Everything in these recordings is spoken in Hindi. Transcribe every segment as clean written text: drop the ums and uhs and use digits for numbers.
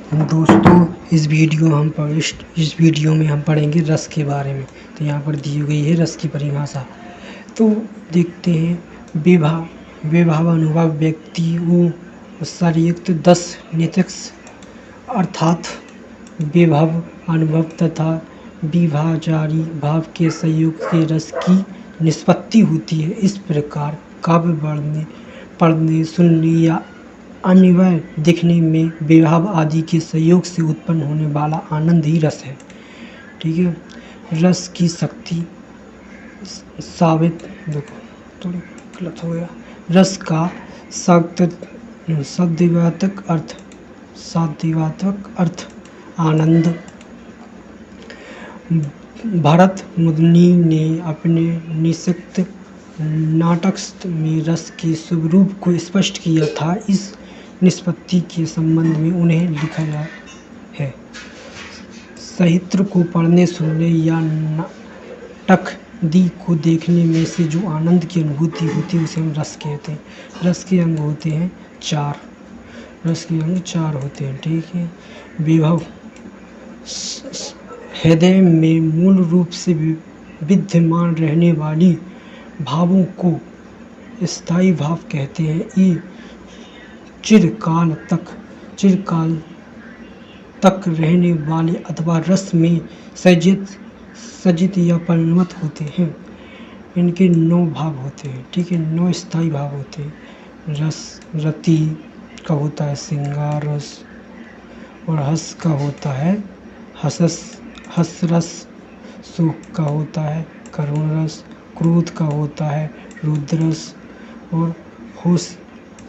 दोस्तों इस वीडियो में हम पढ़ेंगे रस के बारे में। तो यहाँ पर दी गई है रस की परिभाषा। तो देखते हैं विभावानुभाव व्यक्ति व संयुक्त 10 नित्यक्ष अर्थात विभव अनुभव तथा विभाजारी भाव के संयोग से रस की निष्पत्ति होती है। इस प्रकार काव्य पढ़ने सुनने या अन्वय दिखने में विभाव आदि के संयोग से उत्पन्न होने वाला आनंद ही रस है। ठीक है। रस की शक्ति गलत हो गया। रस का सद्विवाचक अर्थ आनंद। भरत मुनि ने अपने निषिक्त नाटक में रस के स्वरूप को स्पष्ट किया था। इस निष्पत्ति के संबंध में उन्हें लिखा है। साहित्य को पढ़ने सुनने या नाटक को देखने में से जो आनंद की अनुभूति होती है उसे हम रस कहते हैं। रस के अंग होते हैं 4। होते हैं। ठीक है। विभव हृदय में मूल रूप से विद्यमान रहने वाली भावों को स्थायी भाव कहते हैं। ये चिरकाल तक रहने वाले अथवा रस में सजित या परिणत होते हैं। इनके 9 भाव होते हैं। ठीक है। 9 स्थायी भाव होते हैं। रति का होता है श्रृंगार रस, और हस का होता है हस रस, सुख का होता है करुण रस, क्रोध का होता है रुद्र रस, और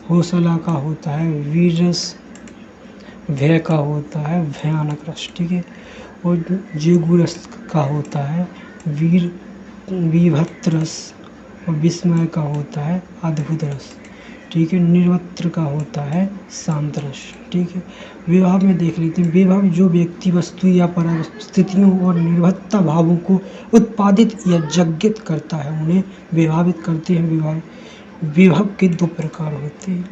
हौसला का होता है वीर रस, भय का होता है भयानक रस। ठीक है। और जेगु रस का होता है विभक्त रस, और विस्मय का होता है अद्भुत रस। ठीक है। निर्वत्र का होता है शांत रस। ठीक है। विभाव में देख लेते हैं। विभाव जो व्यक्ति वस्तु या परिस्थितियों और निर्भरता भावों को उत्पादित या जागृत करता है उन्हें विभावित करते हैं। विभव के 2 प्रकार होते हैं।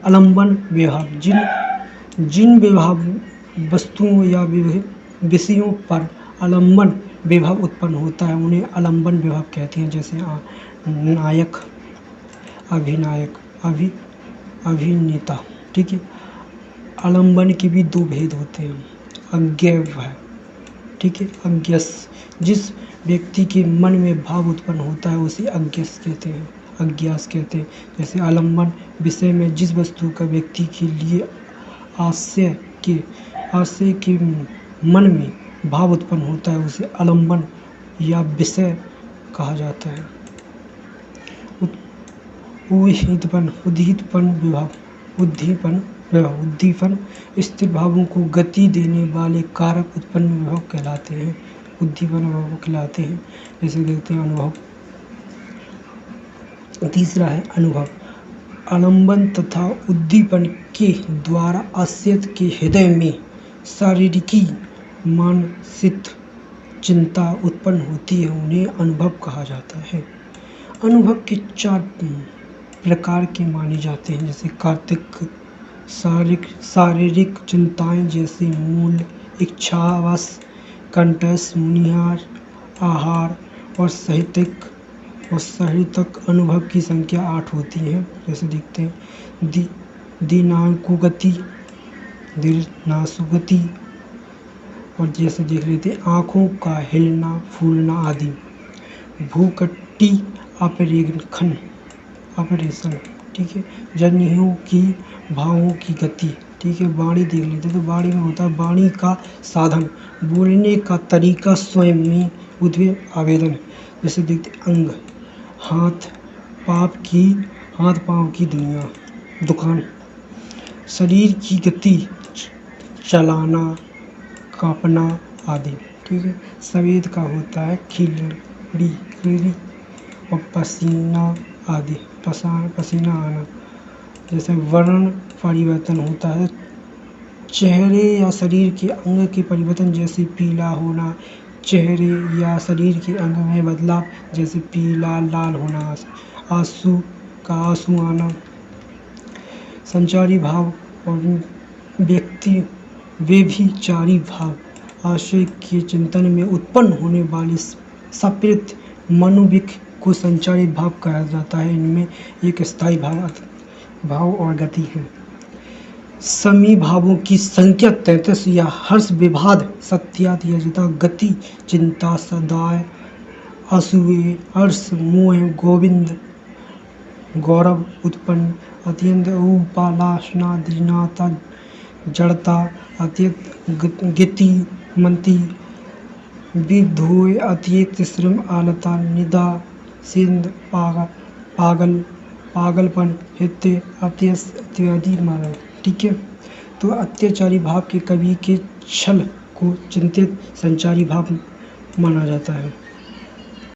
आलंबन विभाव, जिन विभाव वस्तुओं या विषयों पर आलंबन विभाव उत्पन्न होता है उन्हें आलंबन विभाव कहते हैं। जैसे नायक, अभिनायक, अभिनेता। ठीक है। आलंबन के भी 2 भेद होते हैं। अज्ञेय। ठीक है। अज्ञेय, जिस व्यक्ति के मन में भाव उत्पन्न होता है उसे अज्ञेय कहते हैं। जैसे आलंबन विषय में जिस वस्तु का व्यक्ति के लिए आशय के मन में भाव उत्पन्न होता है उसे आलंबन या विषय कहा जाता है। उद्दीपन स्थिर भावों को गति देने वाले कारक उत्पन्न विभव कहलाते हैं। उद्दीपन विभव कहलाते हैं। जैसे देखते हैं अनुभव। तीसरा है अनुभव। आलंबन तथा उद्दीपन के द्वारा आश्रित के हृदय में शारीरिक मानसिक चिंता उत्पन्न होती है उन्हें अनुभव कहा जाता है। अनुभव के 4 प्रकार के माने जाते हैं। जैसे कार्तिक शारीरिक चिंताएं जैसे मूल, इच्छावश, कंटस, मुनिहार, आहार, और साहित्यक अनुभव की संख्या 8 होती है। जैसे देखते हैं दिनांकुगति, दिनासुगति, और जैसे देख लेते हैं आँखों का हिलना फूलना आदि। भूकटी ऑपरेशन। ठीक है। जन्यों की भावों की गति। ठीक है। वाणी देख लेते हैं। तो वाणी में होता है वाणी का साधन, बोलने का तरीका, स्वयं में उद्वेग आवेदन। जैसे देखते अंग, हाथ पाँव की दुकान। शरीर की गति, चलाना कांपना आदि। ठीक है। सवेद का होता है खिलड़ी और पसीना आदि, पसीना आना। जैसे वर्ण परिवर्तन होता है चेहरे या शरीर के अंग के परिवर्तन, जैसे पीला होना, चेहरे या शरीर के अंग में बदलाव, जैसे पीला लाल होना, आंसू आना। संचारी भाव और व्यक्ति वे भी चारि भाव आशय के चिंतन में उत्पन्न होने वाले सप्रेत मनोविक को संचारित भाव कहा जाता है। इनमें एक स्थायी भाव और गति है। समी भावों की संख्या 33 या हर्ष विभाद सत्यात यजता गति चिंता सदाय असूये हर्ष मोह गोविंद गौरव उत्पन्न अत्यंत उपालासना दीनाता जड़ता अत्यंत गति मंती विधोय अत्यंत श्रम आलता निदा सिंध पागलपन हित्य इत्यादि माना। ठीक है, तो अत्याचारी भाव के कवि के छल को चिंतित संचारी भाव माना जाता है।